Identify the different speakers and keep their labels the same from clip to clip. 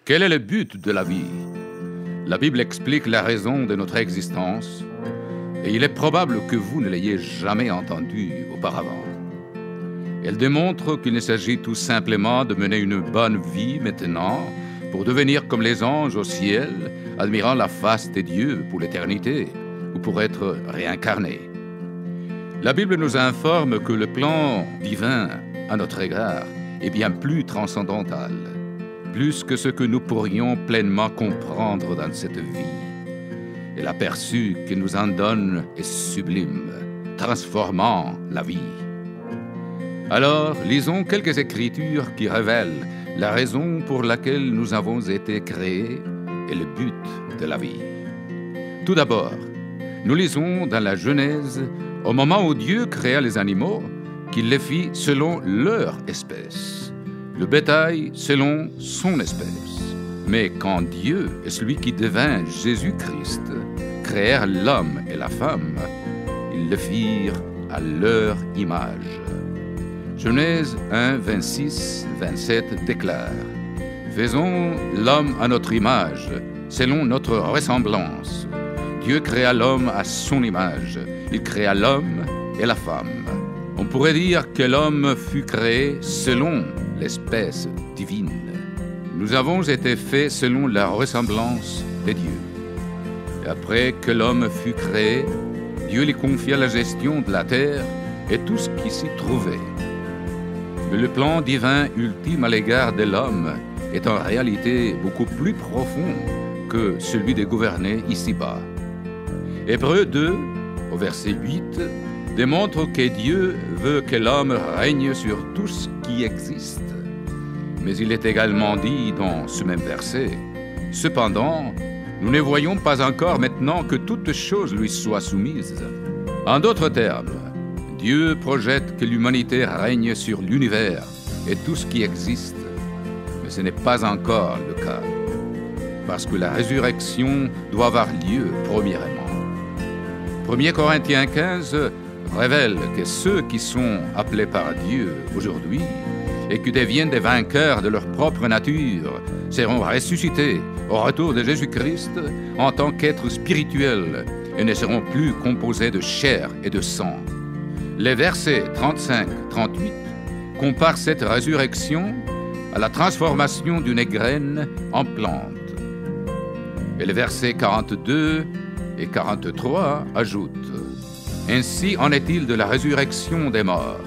Speaker 1: Quel est le but de la vie? La Bible explique la raison de notre existence et il est probable que vous ne l'ayez jamais entendue auparavant. Elle démontre qu'il ne s'agit tout simplement de mener une bonne vie maintenant pour devenir comme les anges au ciel, admirant la face de Dieu pour l'éternité ou pour être réincarné. La Bible nous informe que le plan divin à notre égard est bien plus transcendantal, plus que ce que nous pourrions pleinement comprendre dans cette vie. Et l'aperçu qu'il nous en donne est sublime, transformant la vie. Alors, lisons quelques écritures qui révèlent la raison pour laquelle nous avons été créés et le but de la vie. Tout d'abord, nous lisons dans la Genèse, au moment où Dieu créa les animaux, qu'il les fit selon leur espèce, le bétail selon son espèce. Mais quand Dieu et celui qui devint Jésus-Christ créèrent l'homme et la femme, ils le firent à leur image. Genèse 1, 26, 27 déclare: « Faisons l'homme à notre image, selon notre ressemblance. Dieu créa l'homme à son image, il créa l'homme et la femme. » On pourrait dire que l'homme fut créé selon l'espèce divine. Nous avons été faits selon la ressemblance de Dieu. Et après que l'homme fut créé, Dieu lui confia la gestion de la terre et tout ce qui s'y trouvait. Mais le plan divin ultime à l'égard de l'homme est en réalité beaucoup plus profond que celui de gouverner ici-bas. Hébreux 2, au verset 8, démontre que Dieu veut que l'homme règne sur tout ce qui existe. Mais il est également dit dans ce même verset: « Cependant, nous ne voyons pas encore maintenant que toutes choses lui soient soumises. » En d'autres termes, Dieu projette que l'humanité règne sur l'univers et tout ce qui existe. Mais ce n'est pas encore le cas, parce que la résurrection doit avoir lieu premièrement. 1 Corinthiens 15 révèle que ceux qui sont appelés par Dieu aujourd'hui et qui deviennent des vainqueurs de leur propre nature seront ressuscités au retour de Jésus-Christ en tant qu'êtres spirituels et ne seront plus composés de chair et de sang. Les versets 35-38 comparent cette résurrection à la transformation d'une graine en plante. Et les versets 42 et 43 ajoutent: « Ainsi en est-il de la résurrection des morts.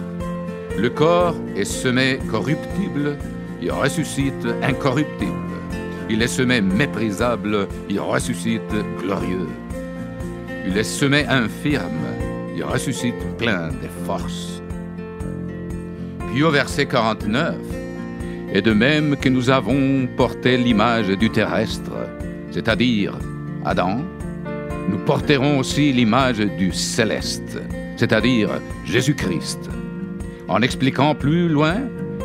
Speaker 1: Le corps est semé corruptible, il ressuscite incorruptible. Il est semé méprisable, il ressuscite glorieux. Il est semé infirme, il ressuscite plein de force. » Puis au verset 49, « Et de même que nous avons porté l'image du terrestre, c'est-à-dire Adam, nous porterons aussi l'image du céleste, c'est-à-dire Jésus-Christ, en expliquant plus loin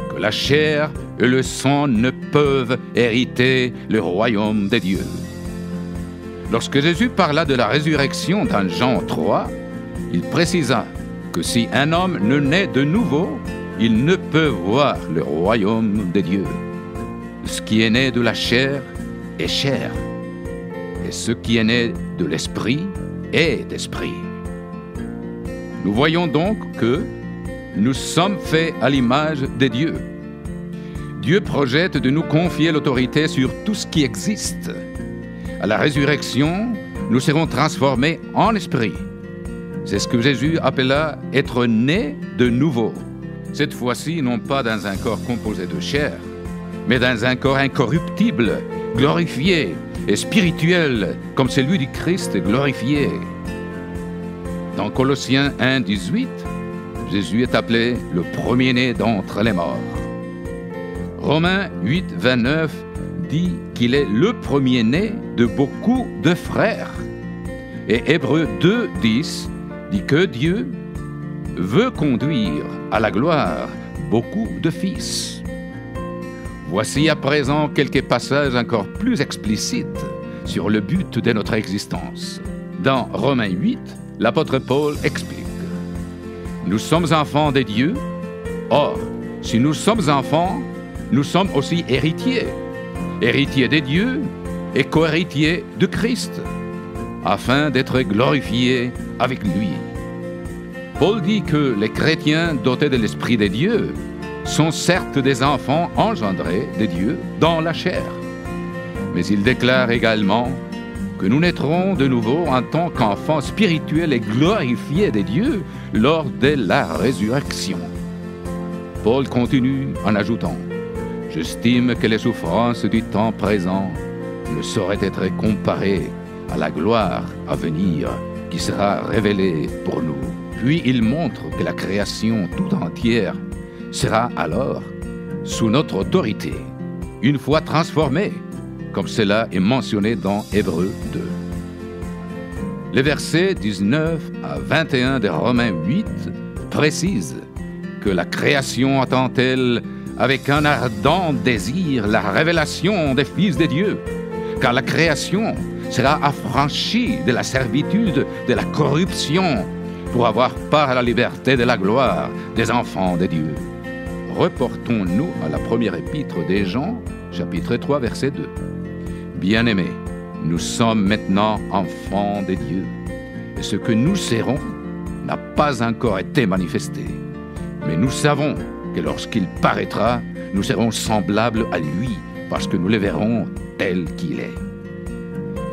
Speaker 1: que la chair et le sang ne peuvent hériter le royaume des dieux. » Lorsque Jésus parla de la résurrection dans Jean 3, il précisa que si un homme ne naît de nouveau, il ne peut voir le royaume des dieux. Ce qui est né de la chair est chair, et ce qui est né de l'esprit est d'esprit. Nous voyons donc que nous sommes faits à l'image de Dieu. Dieu projette de nous confier l'autorité sur tout ce qui existe. À la résurrection, nous serons transformés en esprit. C'est ce que Jésus appela être né de nouveau. Cette fois-ci, non pas dans un corps composé de chair, mais dans un corps incorruptible, glorifié et spirituel comme celui du Christ glorifié. Dans Colossiens 1, 18, Jésus est appelé le premier-né d'entre les morts. Romains 8, 29 dit qu'il est le premier-né de beaucoup de frères. Et Hébreux 2, 10 dit que Dieu veut conduire à la gloire beaucoup de fils. Voici à présent quelques passages encore plus explicites sur le but de notre existence. Dans Romains 8, l'apôtre Paul explique: « Nous sommes enfants de Dieu. Or, si nous sommes enfants, nous sommes aussi héritiers, héritiers des dieux et co-héritiers de Christ, afin d'être glorifiés avec lui. Paul dit que les chrétiens dotés de l'Esprit des dieux sont certes des enfants engendrés des dieux dans la chair. Mais il déclare également que nous naîtrons de nouveau en tant qu'enfants spirituels et glorifiés des dieux lors de la résurrection. Paul continue en ajoutant « J'estime que les souffrances du temps présent ne sauraient être comparées à la gloire à venir qui sera révélée pour nous. » Puis il montre que la création tout entière sera alors sous notre autorité, une fois transformée, comme cela est mentionné dans Hébreux 2. Les versets 19 à 21 de Romains 8 précisent que la création attend-elle avec un ardent désir la révélation des fils de Dieu, car la création sera affranchie de la servitude de la corruption pour avoir part à la liberté de la gloire des enfants de Dieu. Reportons-nous à la première épître des Jean, chapitre 3, verset 2. Bien-aimés, nous sommes maintenant enfants de Dieu, et ce que nous serons n'a pas encore été manifesté. Mais nous savons que lorsqu'il paraîtra, nous serons semblables à lui, parce que nous le verrons tel qu'il est.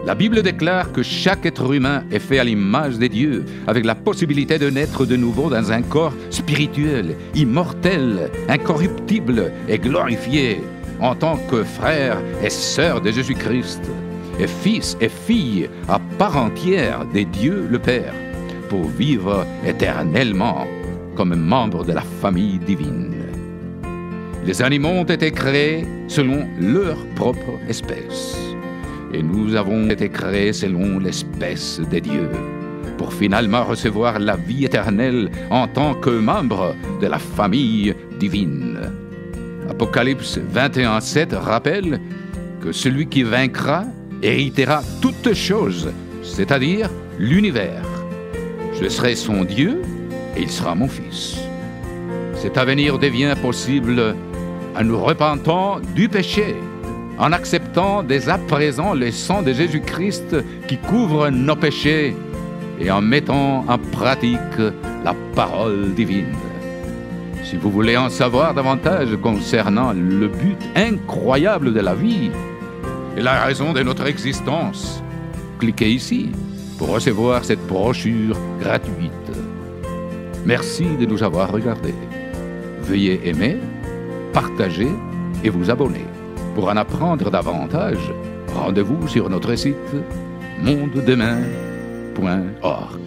Speaker 1: La Bible déclare que chaque être humain est fait à l'image de Dieu, avec la possibilité de naître de nouveau dans un corps spirituel, immortel, incorruptible et glorifié, en tant que frères et sœurs de Jésus-Christ, et fils et filles à part entière de Dieu le Père, pour vivre éternellement comme membres de la famille divine. Les animaux ont été créés selon leur propre espèce. Et nous avons été créés selon l'espèce des dieux, pour finalement recevoir la vie éternelle en tant que membres de la famille divine. Apocalypse 21:7 rappelle que celui qui vaincra héritera toutes choses, c'est-à-dire l'univers. Je serai son Dieu et il sera mon fils. Cet avenir devient possible en nous repentant du péché, en acceptant dès à présent le sang de Jésus-Christ qui couvre nos péchés et en mettant en pratique la parole divine. Si vous voulez en savoir davantage concernant le but incroyable de la vie et la raison de notre existence, cliquez ici pour recevoir cette brochure gratuite. Merci de nous avoir regardés. Veuillez aimer, partager et vous abonner. Pour en apprendre davantage, rendez-vous sur notre site mondedemain.org.